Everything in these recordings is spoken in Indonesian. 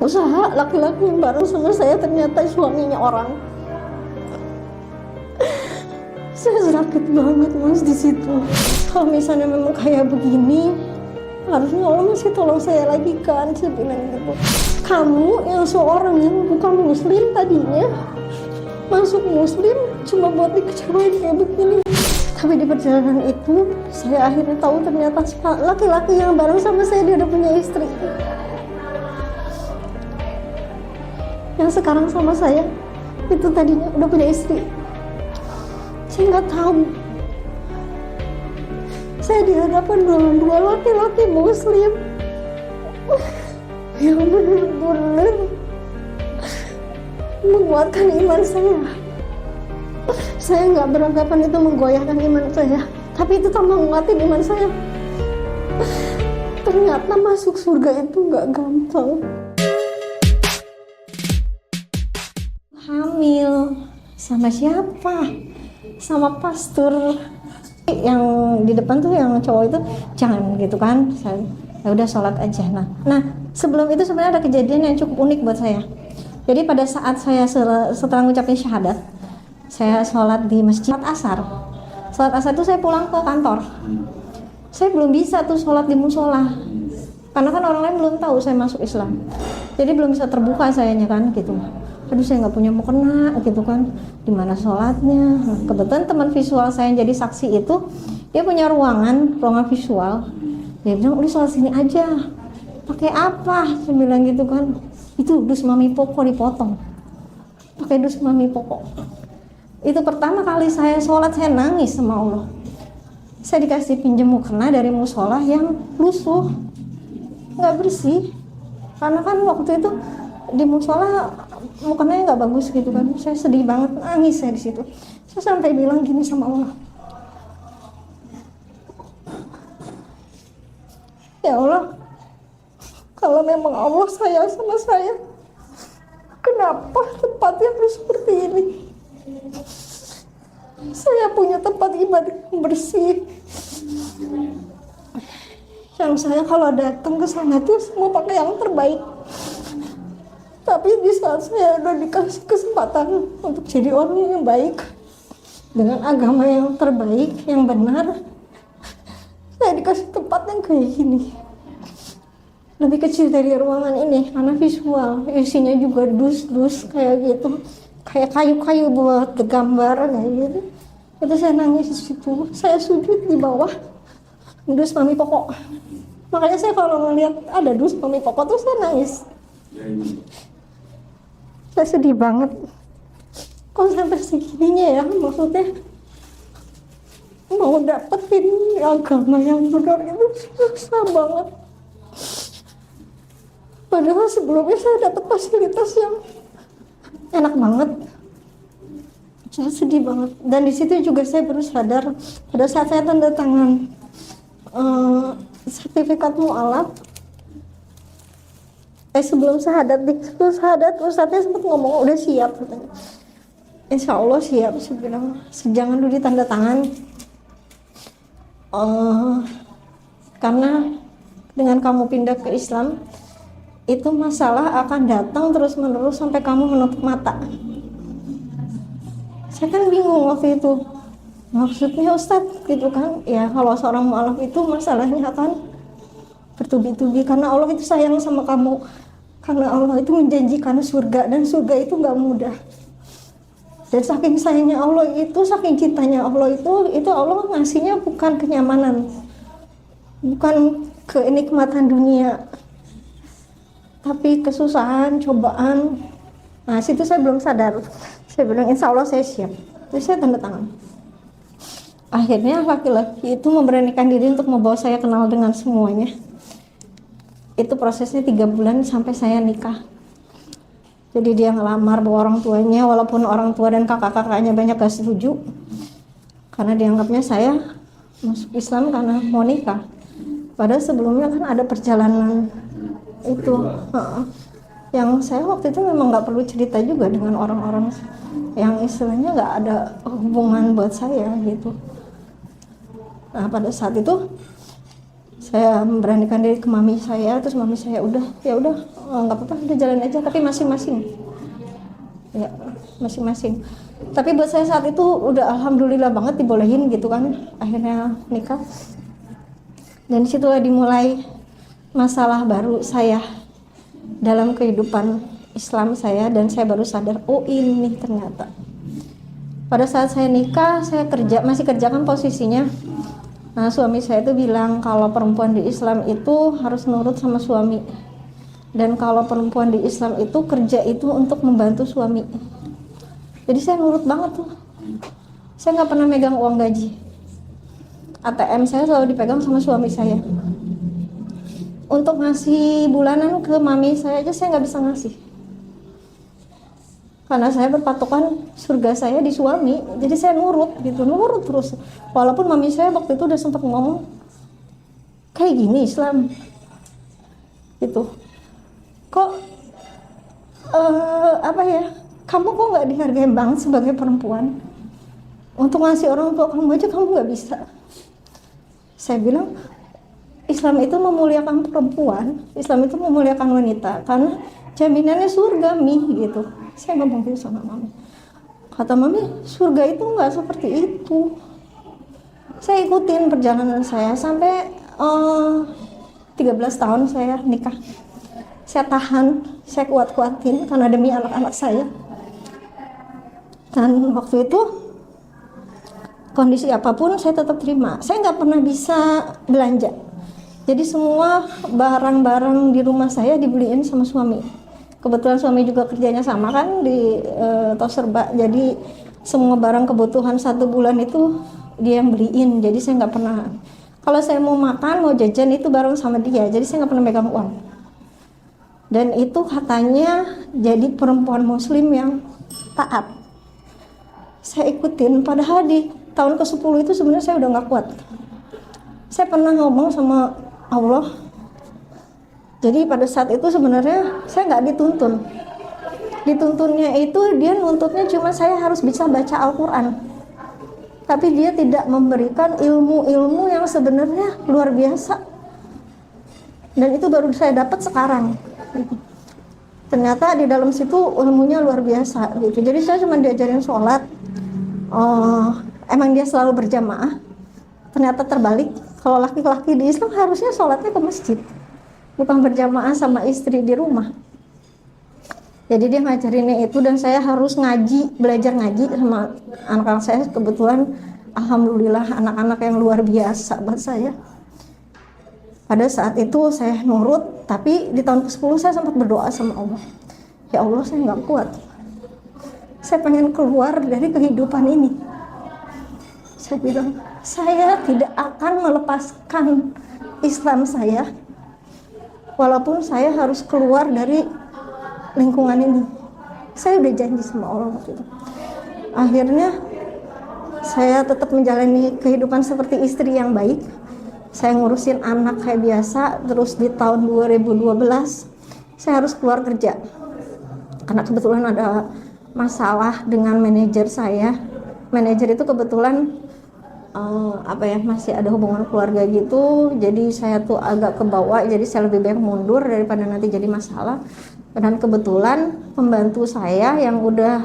usaha laki-laki yang bareng sama saya ternyata suaminya orang. Saya sakit banget mas di situ. Kalau misalnya memang kayak begini, harusnya Allah masih tolong saya lagi kan, saya bilang gitu. Kamu yang seorang yang bukan muslim tadinya masuk muslim cuma buat dikecewain kayak begini. Tapi di perjalanan itu saya akhirnya tahu ternyata laki-laki yang bareng sama saya dia udah punya istri. Yang sekarang sama saya itu tadinya udah punya istri. Saya nggak tahu. Saya dihadapkan dengan dua laki-laki muslim yang benar-benar menguatkan iman saya. Saya nggak beranggapan itu menggoyahkan iman saya, tapi itu tambah menguatkan iman saya. Ternyata masuk surga itu nggak gampang. Hamil sama siapa? Sama pastor yang di depan tuh, yang cowok itu jangan gitu kan. Ya udah sholat aja. Nah sebelum itu sebenarnya ada kejadian yang cukup unik buat saya. Jadi pada saat saya setelah ngucapin syahadat, saya sholat di masjid asar. Sholat asar itu saya pulang ke kantor. Saya belum bisa tuh sholat di musola, karena kan orang lain belum tahu saya masuk Islam. Jadi belum bisa terbuka sayanya kan gitu. Aduh saya nggak punya mukena gitu kan, di mana sholatnya. Nah, kebetulan teman visual saya yang jadi saksi itu dia punya ruangan visual. Dia bilang udah sholat sini aja. Pakai apa? Saya bilang gitu kan. Itu dus mami pokok dipotong. Pakai dus mami pokok. Itu pertama kali saya sholat saya nangis sama Allah. Saya dikasih pinjam mukena dari musola yang lusuh, nggak bersih. Karena kan waktu itu di musola mukenanya nggak bagus gitu kan. Saya sedih banget, nangis saya di situ. Saya sampai bilang gini sama Allah, ya Allah, kalau memang Allah sayang sama saya, kenapa tempatnya harus seperti ini? Saya punya tempat ibadah yang bersih, yang saya kalau datang ke sana tuh semua pakai yang terbaik. Tapi di saat saya udah dikasih kesempatan untuk jadi orang yang baik dengan agama yang terbaik, yang benar, saya dikasih tempat yang kayak gini, lebih kecil dari ruangan ini karena visual, isinya juga dus-dus kayak gitu, kayak kayu-kayu buat gambar kayak gitu. Itu saya nangis di situ, saya sujud di bawah dus mami pokok. Makanya saya kalau ngeliat ada dus mami pokok tuh saya nangis. Saya sedih banget. Kok sampai segininya ya, maksudnya mau dapetin agama yang benar itu susah banget. Padahal sebelumnya saya dapat fasilitas yang enak banget. Saya sedih banget. Dan di situ juga saya baru sadar pada saat saya tanda tangan sertifikat mu'alaf. Sebelum syahadat, Ustadznya sempat ngomong udah siap katanya. Insya Allah siap. Saya bilang jangan dulu ditanda tangan, karena dengan kamu pindah ke Islam itu masalah akan datang terus menerus sampai kamu menutup mata. Saya kan bingung waktu itu, maksudnya Ustadz gitu kan. Ya kalau seorang mu'alaf itu masalahnya akan bertubi-tubi karena Allah itu sayang sama kamu, karena Allah itu menjanjikan surga, dan surga itu nggak mudah. Dan saking sayangnya Allah itu, saking cintanya Allah itu Allah ngasihnya bukan kenyamanan, bukan kenikmatan dunia, tapi kesusahan, cobaan. Nah situ saya belum sadar. Saya bilang insya Allah saya siap. Terus saya tanda tangan. Akhirnya laki-laki itu memberanikan diri untuk membawa saya kenal dengan semuanya. Itu prosesnya 3 bulan sampai saya nikah. Jadi dia ngelamar bawa orang tuanya, walaupun orang tua dan kakak-kakaknya banyak gak setuju, karena dianggapnya saya masuk Islam karena mau nikah. Padahal sebelumnya kan ada perjalanan itu, yang saya waktu itu memang nggak perlu cerita juga dengan orang-orang yang istilahnya nggak ada hubungan buat saya gitu. Nah pada saat itu Saya memberanikan diri ke mami saya, terus mami saya udah nggak apa-apa, udah jalan aja, tapi masing-masing ya, masing-masing. Tapi buat saya saat itu udah alhamdulillah banget dibolehin gitu kan, akhirnya nikah. Dan disitulah dimulai masalah baru saya dalam kehidupan Islam saya, dan saya baru sadar, oh ini ternyata. Pada saat saya nikah, saya masih kerja kan posisinya. Nah, suami saya itu bilang kalau perempuan di Islam itu harus nurut sama suami. Dan kalau perempuan di Islam itu kerja itu untuk membantu suami. Jadi saya nurut banget tuh. Saya nggak pernah megang uang gaji. ATM saya selalu dipegang sama suami saya. Untuk ngasih bulanan ke mami saya aja saya nggak bisa ngasih. Karena saya berpatokan surga saya di suami, jadi saya nurut terus. Walaupun mami saya waktu itu udah sempat ngomong, kayak gini Islam, gitu. Kok kamu kok nggak dihargai banget sebagai perempuan? Untuk ngasih orang tua kamu aja kamu nggak bisa. Saya bilang, Islam itu memuliakan perempuan, Islam itu memuliakan wanita, karena jaminannya surga gitu. Saya ngomong gitu sama mami. Kata mami, surga itu nggak seperti itu. Saya ikutin perjalanan saya sampai 13 tahun saya nikah. Saya tahan, saya kuat-kuatin karena demi anak-anak saya. Dan waktu itu kondisi apapun saya tetap terima. Saya nggak pernah bisa belanja. Jadi semua barang-barang di rumah saya dibeliin sama suami. Kebetulan suami juga kerjanya sama kan di tos serba, jadi semua barang kebutuhan 1 bulan itu dia yang beliin. Jadi saya nggak pernah, kalau saya mau makan mau jajan itu bareng sama dia, jadi saya nggak pernah megang uang. Dan itu katanya jadi perempuan muslim yang taat. Saya ikutin, padahal di tahun ke-10 itu sebenarnya saya udah nggak kuat. Saya pernah ngomong sama Allah. Jadi pada saat itu sebenarnya saya nggak dituntun. Dituntunnya itu dia nuntutnya cuma saya harus bisa baca Al-Quran. Tapi dia tidak memberikan ilmu-ilmu yang sebenarnya luar biasa. Dan itu baru saya dapat sekarang. Ternyata di dalam situ ilmunya luar biasa gitu. Jadi saya cuma diajarin sholat. Emang dia selalu berjamaah. Ternyata terbalik. Kalau laki-laki di Islam harusnya sholatnya ke masjid, bukan berjamaah sama istri di rumah. Jadi dia ngajarinnya itu, dan saya harus belajar ngaji sama anak-anak saya. Kebetulan alhamdulillah anak-anak yang luar biasa buat saya. Pada saat itu saya nurut, tapi di tahun ke-10 saya sempat berdoa sama Allah. Ya Allah, saya nggak kuat. Saya pengen keluar dari kehidupan ini. Saya bilang, saya tidak akan melepaskan Islam saya walaupun saya harus keluar dari lingkungan ini. Saya udah janji sama Allah waktu itu. Akhirnya saya tetap menjalani kehidupan seperti istri yang baik. Saya ngurusin anak kayak biasa. Terus di tahun 2012 saya harus keluar kerja karena kebetulan ada masalah dengan manajer saya. Manajer itu kebetulan masih ada hubungan keluarga gitu, jadi saya tuh agak kebawa, jadi saya lebih baik mundur daripada nanti jadi masalah. Dan kebetulan pembantu saya yang udah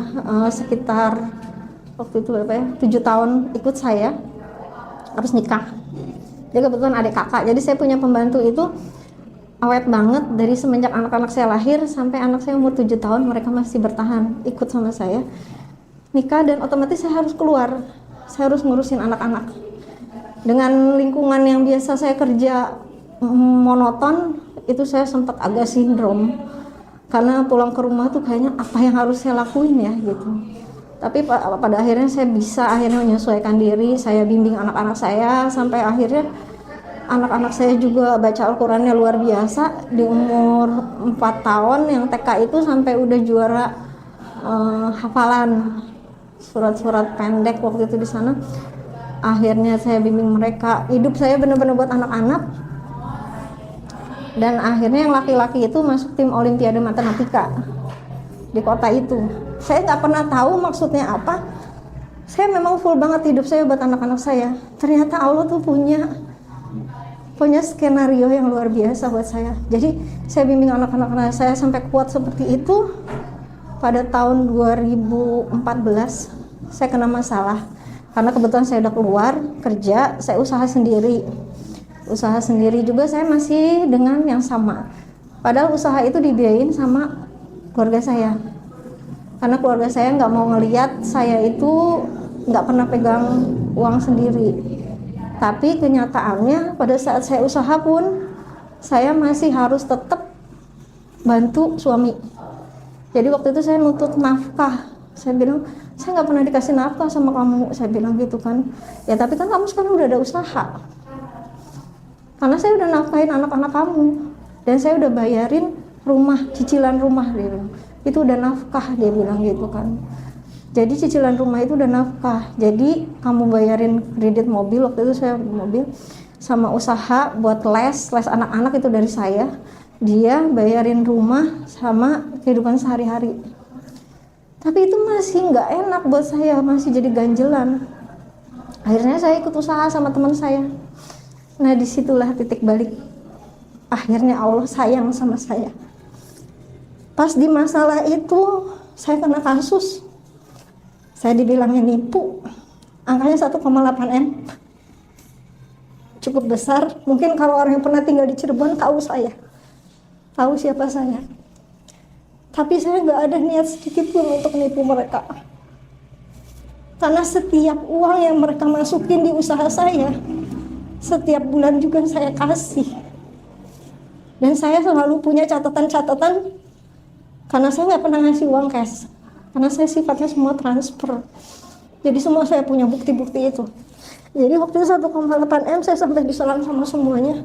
sekitar waktu itu 7 tahun ikut saya harus nikah. Dia kebetulan adik kakak, jadi saya punya pembantu itu awet banget dari semenjak anak-anak saya lahir sampai anak saya umur 7 tahun, mereka masih bertahan ikut sama saya nikah. Dan otomatis saya harus keluar, saya harus ngurusin anak-anak. Dengan lingkungan yang biasa saya kerja monoton, itu saya sempat agak sindrom. Karena pulang ke rumah tuh kayaknya apa yang harus saya lakuin ya gitu. Tapi pada akhirnya saya bisa menyesuaikan diri, saya bimbing anak-anak saya sampai akhirnya anak-anak saya juga baca Al-Qurannya luar biasa. Di umur 4 tahun yang TK itu sampai udah juara hafalan surat-surat pendek waktu itu di sana. Akhirnya saya bimbing mereka, hidup saya benar-benar buat anak-anak. Dan akhirnya yang laki-laki itu masuk tim Olimpiade Matematika di kota itu. Saya nggak pernah tahu maksudnya apa. Saya memang full banget hidup saya buat anak-anak saya. Ternyata Allah tuh punya punya skenario yang luar biasa buat saya. Jadi saya bimbing anak-anak saya sampai kuat seperti itu. Pada tahun 2014 saya kena masalah karena kebetulan saya udah keluar kerja, saya usaha sendiri juga. Saya masih dengan yang sama, padahal usaha itu dibiayain sama keluarga saya, karena keluarga saya nggak mau ngelihat saya itu nggak pernah pegang uang sendiri. Tapi kenyataannya pada saat saya usaha pun saya masih harus tetap bantu suami. Jadi waktu itu saya nuntut nafkah. Saya bilang, saya nggak pernah dikasih nafkah sama kamu. Saya bilang gitu kan. Ya tapi kan kamu sekarang udah ada usaha. Karena saya udah nafkahin anak-anak kamu. Dan saya udah bayarin rumah, cicilan rumah. Dia bilang. Itu udah nafkah, dia bilang gitu kan. Jadi cicilan rumah itu udah nafkah. Jadi kamu bayarin kredit mobil, waktu itu saya mobil. Sama usaha buat les anak-anak itu dari saya. Dia bayarin rumah sama kehidupan sehari-hari. Tapi itu masih nggak enak buat saya, masih jadi ganjelan. Akhirnya saya ikut usaha sama teman saya. Nah disitulah titik balik. Akhirnya Allah sayang sama saya. Pas di masalah itu saya kena kasus. Saya dibilangnya nipu. Angkanya 1,8 M. Cukup besar. Mungkin kalau orang yang pernah tinggal di Cirebon tahu saya. Tahu siapa saya. Tapi saya nggak ada niat sedikit pun untuk nipu mereka. Karena setiap uang yang mereka masukin di usaha saya, setiap bulan juga saya kasih. Dan saya selalu punya catatan-catatan, karena saya nggak pernah ngasih uang cash. Karena saya sifatnya semua transfer. Jadi semua saya punya bukti-bukti itu. Jadi waktu itu 1,8 M saya sampai diserang sama semuanya.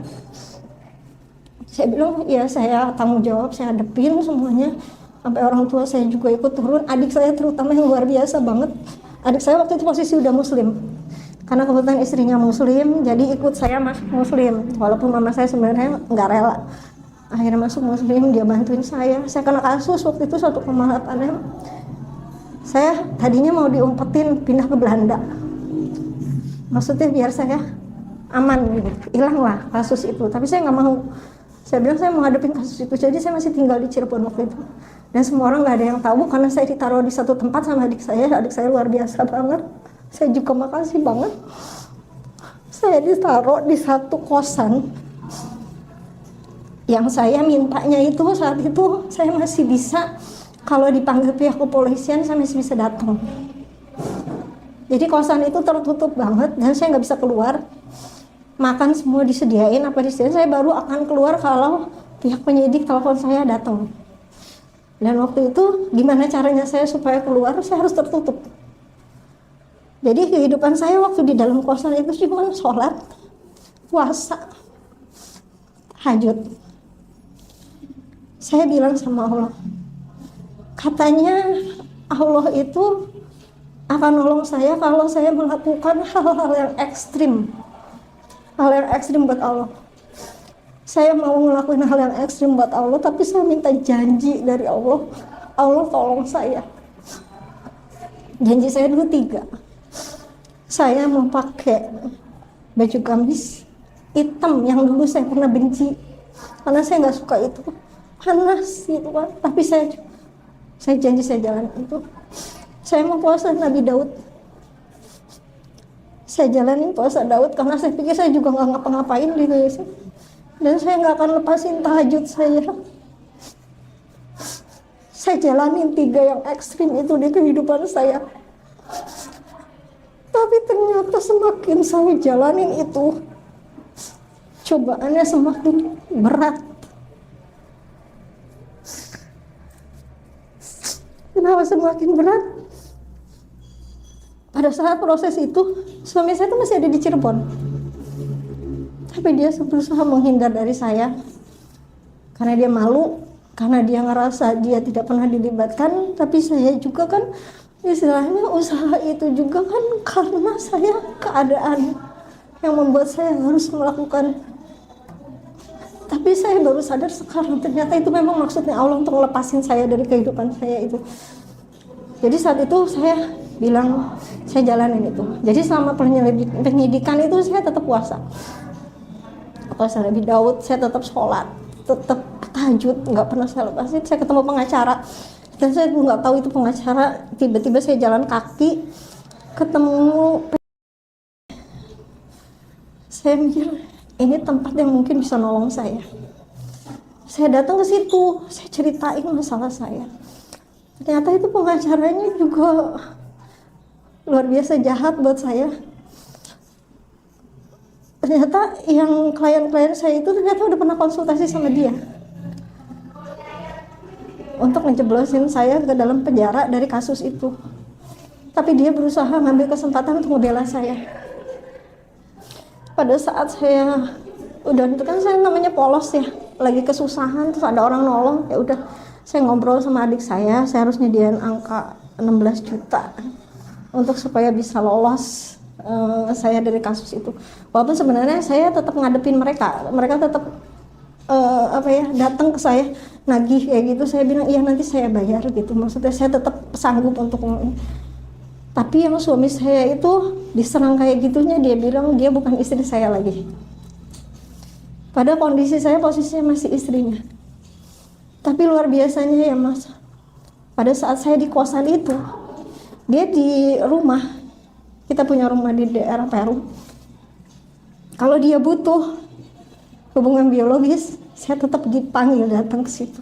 Saya bilang, ya saya tanggung jawab, saya hadepin semuanya. Sampai orang tua saya juga ikut turun. Adik saya terutama yang luar biasa banget. Adik saya waktu itu posisi udah muslim. Karena kebetulan istrinya muslim, jadi ikut saya masuk muslim. Walaupun mama saya sebenarnya nggak rela. Akhirnya masuk muslim, dia bantuin saya. Saya kena kasus waktu itu 1,8 M. Saya tadinya mau diumpetin pindah ke Belanda. Maksudnya biar saya aman gitu. Hilang lah kasus itu. Tapi saya nggak mau. Saya bilang saya mau hadapin kasus itu, jadi saya masih tinggal di Cirebon waktu itu. Dan semua orang nggak ada yang tahu karena saya ditaruh di satu tempat sama adik saya luar biasa banget. Saya juga makasih banget. Saya ditaruh di satu kosan yang saya mintanya itu saat itu saya masih bisa, kalau dipanggil pihak kepolisian saya masih bisa datang. Jadi kosan itu tertutup banget dan saya nggak bisa keluar. Makan semua disediain, saya baru akan keluar kalau pihak penyidik telepon saya datang. Dan waktu itu gimana caranya saya supaya keluar, saya harus tertutup. Jadi kehidupan saya waktu di dalam kosan itu cuma sholat, puasa, tahajud. Saya bilang sama Allah, katanya Allah itu akan nolong saya kalau saya melakukan hal-hal yang ekstrim. Hal yang ekstrim buat Allah. Saya mau ngelakuin hal yang ekstrim buat Allah, tapi saya minta janji dari Allah. Allah tolong saya. Janji saya dulu 3. Saya mau pakai baju gamis hitam yang dulu saya pernah benci. Karena saya nggak suka itu. Panas gitu kan. Tapi saya janji saya jalan itu. Saya mau puasa Nabi Daud. Saya jalanin puasa Daud karena saya pikir saya juga nggak ngapa-ngapain di Indonesia. Dan saya nggak akan lepasin tahajud saya. Saya jalanin 3 yang ekstrim itu di kehidupan saya. Tapi ternyata semakin saya jalanin itu, cobaannya semakin berat. Kenapa semakin berat? Pada saat proses itu, suami saya itu masih ada di Cirebon. Tapi dia berusaha menghindar dari saya. Karena dia malu, karena dia ngerasa dia tidak pernah dilibatkan. Tapi saya juga kan, istilahnya usaha itu juga kan karena saya keadaan yang membuat saya harus melakukan. Tapi saya baru sadar sekarang, ternyata itu memang maksudnya Allah untuk melepasin saya dari kehidupan saya itu. Jadi saat itu saya bilang, saya jalanin itu. Jadi selama penyidikan itu saya tetap puasa. Kalau saya Nabi Daud, saya tetap sholat, tetap tahajud, nggak pernah saya lepasin. Saya ketemu pengacara, dan saya nggak tahu itu pengacara. Tiba-tiba saya jalan kaki, ketemu. Saya mikir, ini tempat yang mungkin bisa nolong saya. Saya datang ke situ, saya ceritain masalah saya. Ternyata itu pengacaranya juga luar biasa jahat buat saya. Ternyata yang klien-klien saya itu ternyata udah pernah konsultasi sama dia untuk ngejeblosin saya ke dalam penjara dari kasus itu. Tapi dia berusaha ngambil kesempatan untuk membela saya. Pada saat saya udah, itu kan saya namanya polos ya, lagi kesusahan, terus ada orang nolong, ya udah saya ngobrol sama adik saya harus nyediain angka 16 juta untuk supaya bisa lolos saya dari kasus itu. Walaupun sebenarnya saya tetap ngadepin mereka tetap datang ke saya nagih kayak gitu. Saya bilang iya nanti saya bayar gitu, maksudnya saya tetap sanggup untuk. Tapi yang suami saya itu diserang kayak gitunya, dia bilang dia bukan istri saya lagi. Pada kondisi saya posisinya masih istrinya. Tapi luar biasanya ya Mas, pada saat saya di kosan itu, dia di rumah. Kita punya rumah di daerah Peru. Kalau dia butuh hubungan biologis, saya tetap dipanggil datang ke situ.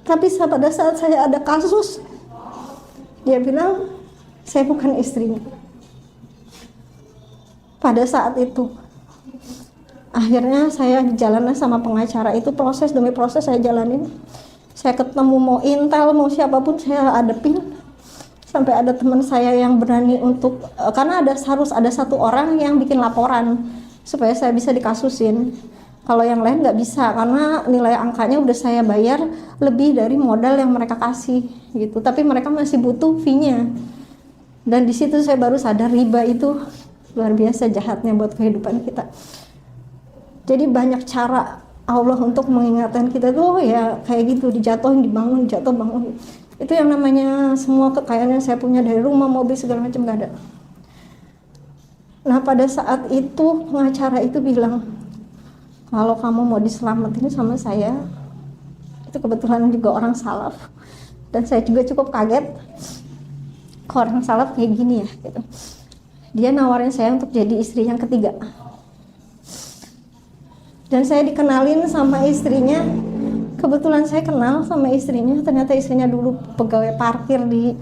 Tapi pada saat saya ada kasus, dia bilang saya bukan istrinya. Pada saat itu, akhirnya saya jalanin sama pengacara itu, proses demi proses saya jalanin. Saya ketemu mau intel, mau siapapun saya hadepin. Sampai ada teman saya yang berani untuk, karena harus ada satu orang yang bikin laporan supaya saya bisa dikasusin. Kalau yang lain nggak bisa, karena nilai angkanya udah saya bayar lebih dari modal yang mereka kasih gitu. Tapi mereka masih butuh fee-nya. Dan di situ saya baru sadar riba itu luar biasa jahatnya buat kehidupan kita. Jadi banyak cara Allah untuk mengingatkan kita tuh ya kayak gitu, dijatuhin, dibangun, jatuh, bangun. Itu yang namanya semua kekayaan yang saya punya dari rumah, mobil, segala macam gak ada. Nah pada saat itu pengacara itu bilang, kalau kamu mau diselamatin sama saya, itu kebetulan juga orang salaf. Dan saya juga cukup kaget, kok orang salaf kayak gini ya gitu. Dia nawarin saya untuk jadi istri yang ketiga. Dan saya dikenalin sama istrinya. Kebetulan saya kenal sama istrinya, ternyata istrinya dulu pegawai parkir di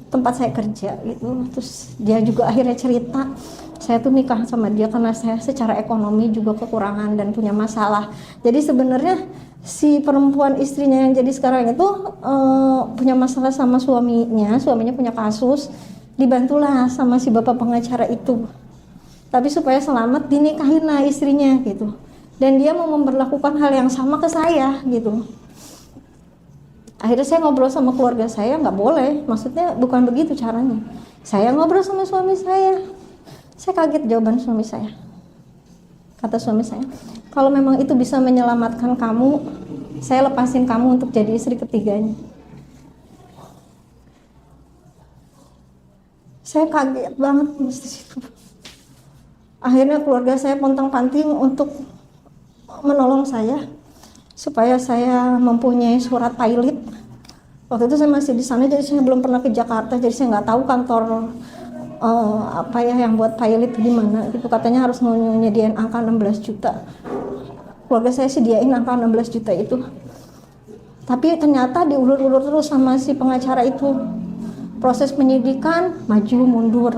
tempat saya kerja gitu. Terus dia juga akhirnya cerita, saya tuh nikah sama dia karena saya secara ekonomi juga kekurangan dan punya masalah. Jadi sebenarnya si perempuan istrinya yang jadi sekarang itu punya masalah sama suaminya punya kasus, dibantulah sama si bapak pengacara itu. Tapi supaya selamat dinikahin lah istrinya gitu. Dan dia mau memperlakukan hal yang sama ke saya gitu. Akhirnya saya ngobrol sama keluarga saya, nggak boleh, maksudnya bukan begitu caranya. Saya ngobrol sama suami saya kaget jawaban suami saya. Kata suami saya, kalau memang itu bisa menyelamatkan kamu, saya lepasin kamu untuk jadi istri ketiganya. Saya kaget banget di situ. Akhirnya keluarga saya pontang-panting untuk menolong saya supaya saya mempunyai surat pilot. Waktu itu saya masih di sana, jadi saya belum pernah ke Jakarta, jadi saya nggak tahu kantor yang buat pilot di mana. Itu katanya harus menyediain angka 16 juta. Keluarga saya sediain angka 16 juta itu. Tapi ternyata diulur-ulur terus sama si pengacara itu. Proses penyidikan maju mundur.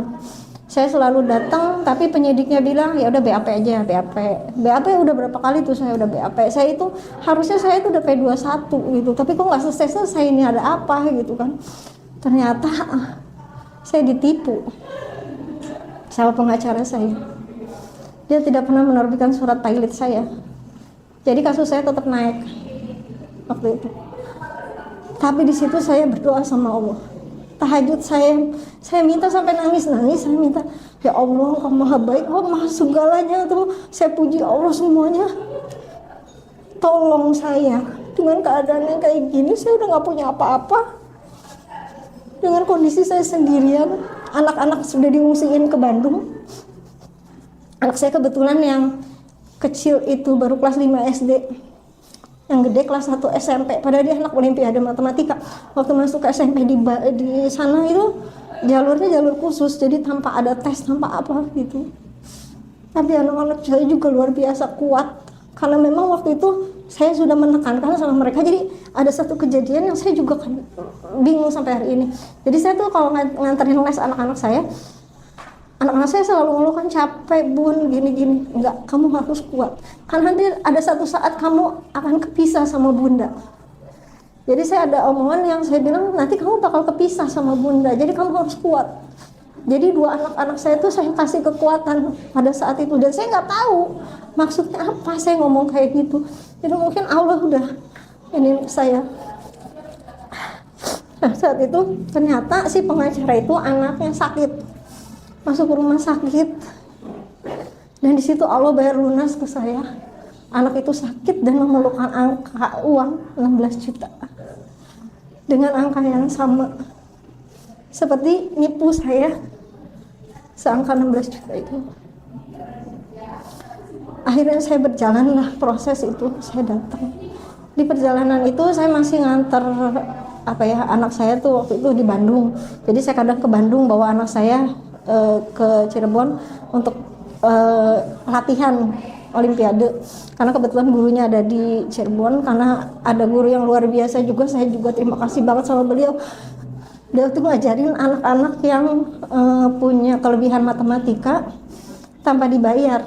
Saya selalu datang, tapi penyidiknya bilang ya udah BAP aja, BAP udah berapa kali tuh saya udah BAP. Saya itu harusnya saya itu udah P21 gitu, tapi kok nggak selesai ini, ada apa gitu kan. Ternyata saya ditipu sama pengacara saya. Dia tidak pernah menerbitkan surat pilot saya. Jadi kasus saya tetap naik waktu itu. Tapi di situ saya berdoa sama Allah. Tahajud saya minta sampai nangis, saya minta, ya Allah, Engkau maha baik, Engkau maha segalanya tuh, saya puji Allah semuanya. Tolong saya, dengan keadaan yang kayak gini, saya udah gak punya apa-apa. Dengan kondisi saya sendirian, anak-anak sudah diungsiin ke Bandung. Anak saya kebetulan yang kecil itu baru kelas 5 SD, yang gede kelas 1 SMP, padahal dia anak olimpiade matematika. Waktu masuk ke SMP di sana itu jalurnya jalur khusus, jadi tanpa ada tes, tanpa apa gitu. Tapi anak-anak saya juga luar biasa kuat, karena memang waktu itu saya sudah menekankan sama mereka. Jadi ada satu kejadian yang saya juga kan bingung sampai hari ini. Jadi saya tuh kalau nganterin les anak-anak saya selalu ngeluh, kan capek bun, gini-gini. Enggak, kamu harus kuat, karena nanti ada satu saat kamu akan kepisah sama bunda. Jadi saya ada omongan yang saya bilang, nanti kamu bakal kepisah sama bunda, jadi kamu harus kuat. Jadi dua anak-anak saya tuh saya kasih kekuatan pada saat itu, dan saya nggak tahu maksudnya apa saya ngomong kayak gitu. Jadi mungkin Allah udah ini saya. Nah, saat itu ternyata si pengacara itu anaknya sakit, masuk ke rumah sakit, dan di situ Allah bayar lunas ke saya. Anak itu sakit dan memerlukan angka uang 16 juta dengan angka yang sama seperti nipu saya, seangka 16 juta itu. Akhirnya saya berjalanlah proses itu, saya datang. Di perjalanan itu saya masih nganter anak saya tuh waktu itu di Bandung. Jadi saya kadang ke Bandung bawa anak saya ke Cirebon untuk latihan olimpiade, karena kebetulan gurunya ada di Cirebon. Karena ada guru yang luar biasa juga, saya juga terima kasih banget sama beliau. Dia tuh ngajarin anak-anak yang punya kelebihan matematika tanpa dibayar,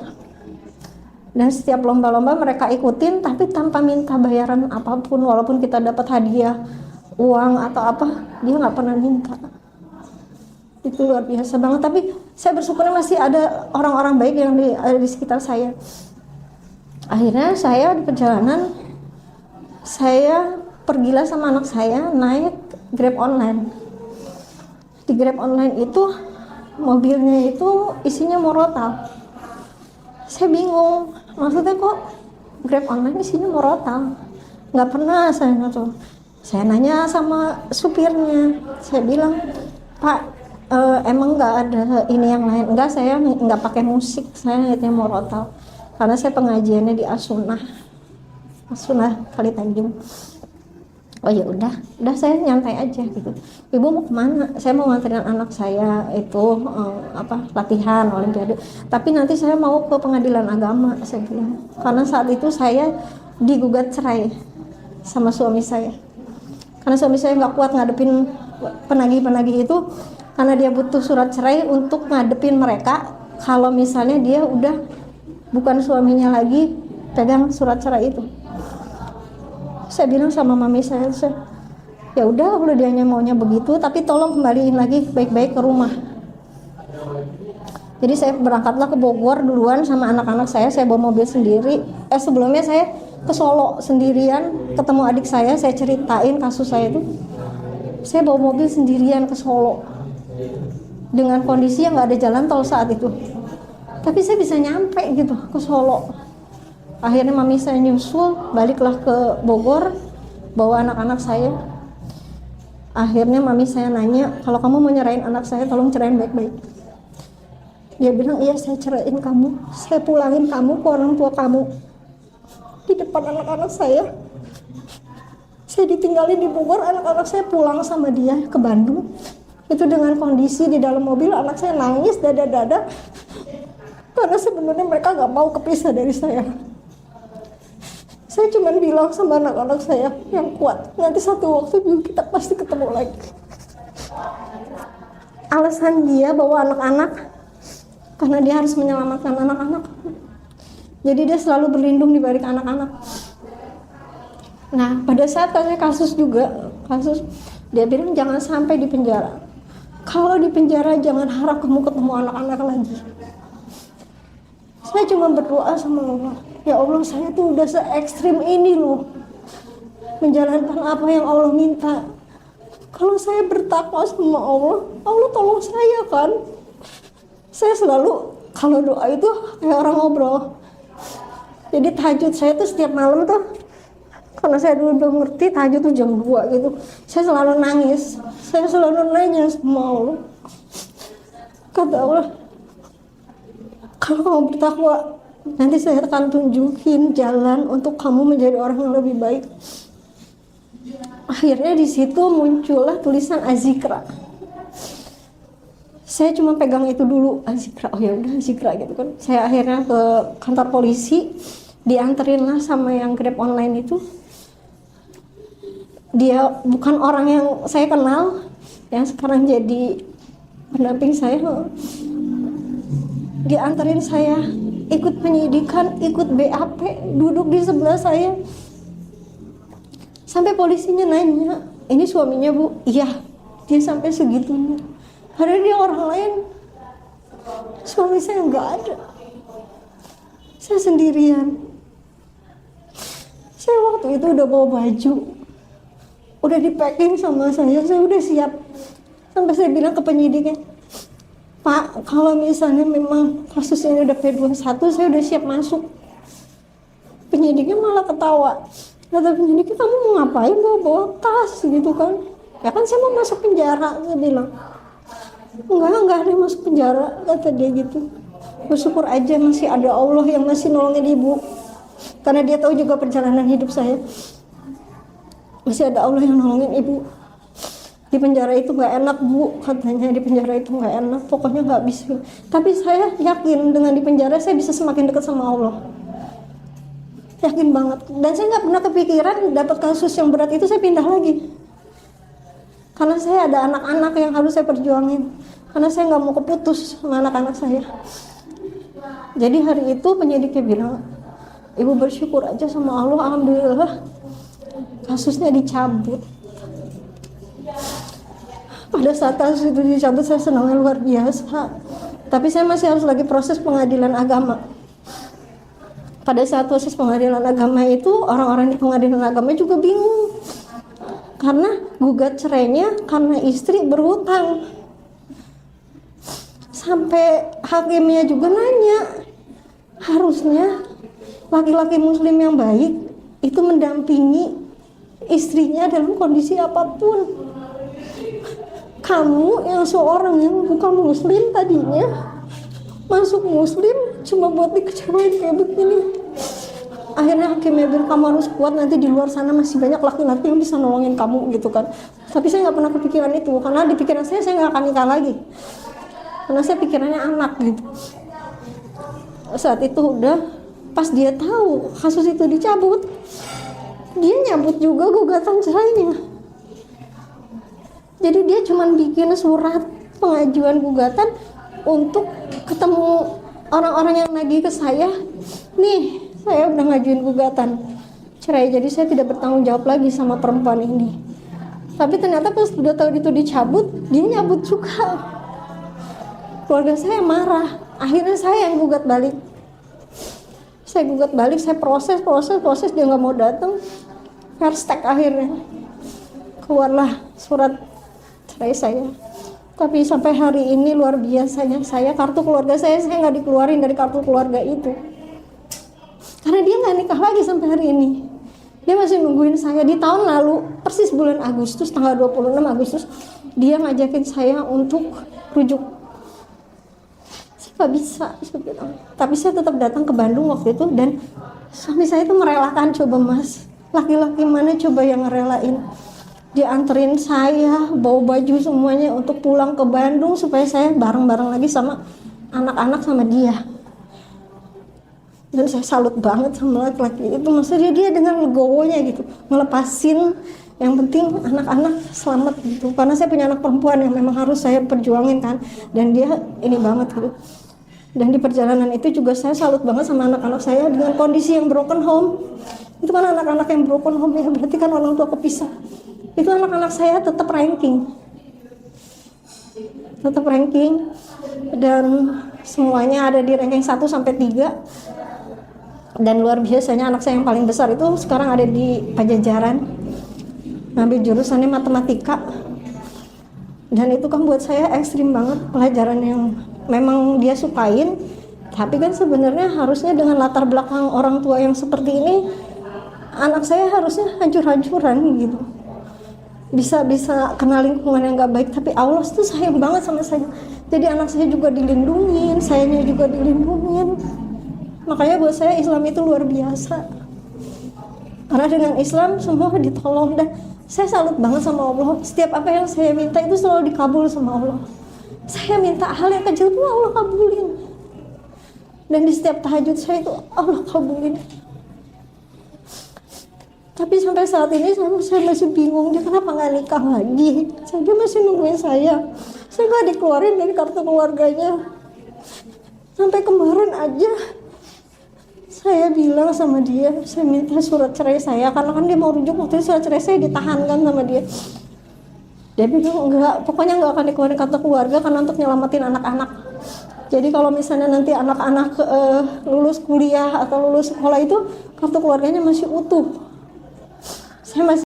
dan setiap lomba-lomba mereka ikutin tapi tanpa minta bayaran apapun. Walaupun kita dapat hadiah uang atau apa, dia nggak pernah minta. Itu luar biasa banget. Tapi saya bersyukurnya masih ada orang-orang baik yang ada di sekitar saya. Akhirnya saya di perjalanan, saya pergilah sama anak saya naik Grab online. Di Grab online itu mobilnya itu isinya morotal. Saya bingung, maksudnya kok Grab online isinya morotal? Nggak pernah saya ngatur. Saya nanya sama supirnya, saya bilang, Pak, emang nggak ada ini yang lain? Enggak, saya nggak pakai musik, saya ngeliatnya morotal. Karena saya pengajiannya di As-Sunnah Kali Tanjung. Oh ya udah saya nyantai aja gitu. Ibu mau kemana? Saya mau nganterin anak saya itu latihan olimpiade. Tapi nanti saya mau ke pengadilan agama, saya bilang. Karena saat itu saya digugat cerai sama suami saya. Karena suami saya nggak kuat ngadepin penagih-penagih itu, karena dia butuh surat cerai untuk ngadepin mereka. Kalau misalnya dia udah bukan suaminya lagi pegang surat cerai itu. Saya bilang sama mami saya, ya udah kalau dia maunya begitu, tapi tolong kembaliin lagi baik-baik ke rumah. Jadi saya berangkatlah ke Bogor duluan sama anak-anak saya bawa mobil sendiri. Sebelumnya saya ke Solo sendirian, ketemu adik saya ceritain kasus saya itu. Saya bawa mobil sendirian ke Solo dengan kondisi yang nggak ada jalan tol saat itu. Tapi saya bisa nyampe gitu ke Solo. Akhirnya mami saya nyusul, baliklah ke Bogor, bawa anak-anak saya. Akhirnya mami saya nanya, kalau kamu mau nyerahin anak saya, tolong cerain baik-baik. Dia bilang, iya saya ceraiin kamu, saya pulangin kamu ke orang tua kamu. Di depan anak-anak saya ditinggalin di Bogor, anak-anak saya pulang sama dia ke Bandung. Itu dengan kondisi di dalam mobil, anak saya nangis dada-dada, karena sebenarnya mereka gak mau kepisah dari saya. Saya cuma bilang sama anak-anak saya yang kuat, nanti satu waktu juga kita pasti ketemu lagi. Alasan dia bawa anak-anak karena dia harus menyelamatkan anak-anak. Jadi dia selalu berlindung di balik anak-anak. Nah, pada saat saya kasus dia bilang jangan sampai di penjara. Kalau di penjara jangan harap kamu ketemu anak-anak lagi. Saya cuma berdoa sama Allah, ya Allah, saya tuh udah se-ekstrim ini loh menjalankan apa yang Allah minta. Kalau saya bertakwa sama Allah, Allah tolong saya kan. Saya selalu kalau doa itu kayak orang ngobrol. Jadi tahajud saya tuh setiap malam tuh, karena saya dulu belum ngerti tahajud tuh jam 2 gitu, saya selalu nangis. Saya selalu nanya sama Allah, kata Allah, kalau kamu bertakwa Nanti saya akan tunjukin jalan untuk kamu menjadi orang yang lebih baik. Akhirnya di situ muncullah tulisan Azikra. Saya cuma pegang itu dulu, Azikra. Oh ya udah Azikra gitu kan. Saya akhirnya ke kantor polisi, dianterin lah sama yang Grab online itu. Dia bukan orang yang saya kenal, yang sekarang jadi pendamping saya. Dianterin saya ikut penyidikan, ikut BAP, duduk di sebelah saya. Sampai polisinya nanya, ini suaminya Bu? Iya. Dia sampai segitunya. Padahal dia orang lain. Suami saya nggak ada. Saya sendirian. Saya waktu itu udah bawa baju, udah di packing sama saya udah siap. Sampai saya bilang ke penyidiknya, Pak, kalau misalnya memang kasus ini udah P21, saya udah siap masuk. Penyidiknya malah ketawa. Kata penyidiknya, kamu mau ngapain bawa tas gitu kan? Ya kan saya mau masuk penjara, saya bilang. Enggak ada yang masuk penjara, kata dia gitu. Bersyukur aja masih ada Allah yang masih nolongin ibu. Karena dia tahu juga perjalanan hidup saya. Masih ada Allah yang nolongin ibu. Di penjara itu nggak enak Bu, katanya di penjara itu nggak enak, pokoknya nggak bisa. Tapi saya yakin dengan di penjara saya bisa semakin dekat sama Allah. Yakin banget. Dan saya nggak pernah kepikiran dapat kasus yang berat itu saya pindah lagi. Karena saya ada anak-anak yang harus saya perjuangin. Karena saya nggak mau keputus sama anak-anak saya. Jadi hari itu penyidiknya bilang, Ibu bersyukur aja sama Allah, alhamdulillah kasusnya dicabut. Pada saat kasus itu dicabut saya senangnya luar biasa. Tapi saya masih harus lagi proses pengadilan agama. Pada saat proses pengadilan agama itu orang-orang di pengadilan agama juga bingung. Karena gugat cerainya karena istri berhutang. Sampai hakimnya juga nanya, harusnya laki-laki muslim yang baik itu mendampingi istrinya dalam kondisi apapun. Kamu yang seorang yang bukan muslim tadinya masuk muslim cuma buat dikecewain kayak begini. Akhirnya hakimnya bilang, kamu harus kuat, nanti di luar sana masih banyak laki-laki yang bisa nolongin kamu gitu kan. Tapi saya nggak pernah kepikiran itu, karena di pikiran saya nggak akan nikah lagi. Karena saya pikirannya anak gitu. Saat itu udah pas dia tahu kasus itu dicabut, dia nyabut juga gugatan cerainya. Jadi dia cuma bikin surat pengajuan gugatan untuk ketemu orang-orang yang nagih ke saya. Nih, saya udah ngajuin gugatan cerai, jadi saya tidak bertanggung jawab lagi sama perempuan ini. Tapi ternyata pas udah tahu itu dicabut, dia nyabut juga. Keluarga saya marah. Akhirnya saya yang gugat balik. Saya gugat balik, saya proses, dia nggak mau datang. Hashtag akhirnya keluarlah surat cerai saya. Tapi sampai hari ini luar biasanya saya, kartu keluarga saya nggak dikeluarin dari kartu keluarga itu. Karena dia nggak nikah lagi sampai hari ini. Dia masih nungguin saya. Di tahun lalu, persis bulan Agustus, tanggal 26 Agustus, dia ngajakin saya untuk rujuk. Saya nggak bisa, saya bilang. Tapi saya tetap datang ke Bandung waktu itu, dan suami saya itu merelakan. Coba Mas, laki-laki mana coba yang ngerelain? Dia anterin saya, bawa baju semuanya untuk pulang ke Bandung supaya saya bareng-bareng lagi sama anak-anak sama dia. Dan saya salut banget sama laki-laki itu, maksudnya dia dengan legowonya gitu, ngelepasin, yang penting anak-anak selamat gitu. Karena saya punya anak perempuan yang memang harus saya perjuangin kan, dan dia ini banget gitu. Dan di perjalanan itu juga saya salut banget sama anak-anak saya dengan kondisi yang broken home. Itu kan anak-anak yang broken home ya, berarti kan orang tua kepisah. Itu anak-anak saya tetap ranking, dan semuanya ada di ranking 1 sampai 3. Dan luar biasanya anak saya yang paling besar itu sekarang ada di Pajajaran, ngambil jurusannya matematika. Dan itu kan buat saya ekstrim banget, pelajaran yang memang dia sukain. Tapi kan sebenarnya harusnya dengan latar belakang orang tua yang seperti ini, anak saya harusnya hancur-hancuran gitu. Bisa kena lingkungan yang gak baik, tapi Allah tuh sayang banget sama saya. Jadi anak saya juga dilindungin, sayanya juga dilindungin. Makanya buat saya Islam itu luar biasa, karena dengan Islam semua ditolong. Dan saya salut banget sama Allah, setiap apa yang saya minta itu selalu dikabul sama Allah. Saya minta hal yang kecil pun Allah kabulin, dan di setiap tahajud saya itu Allah kabulin. Tapi sampai saat ini saya masih bingung, dia kenapa nggak nikah lagi. Dia masih nungguin saya nggak dikeluarin dari kartu keluarganya. Sampai kemarin aja saya bilang sama dia, saya minta surat cerai saya, karena kan dia mau rujuk. Waktu itu surat cerai saya ditahankan sama dia. Dia bilang enggak, pokoknya nggak akan dikeluarin kartu keluarga karena untuk nyelamatin anak-anak. Jadi kalau misalnya nanti anak-anak lulus kuliah atau lulus sekolah itu kartu keluarganya masih utuh. Saya masih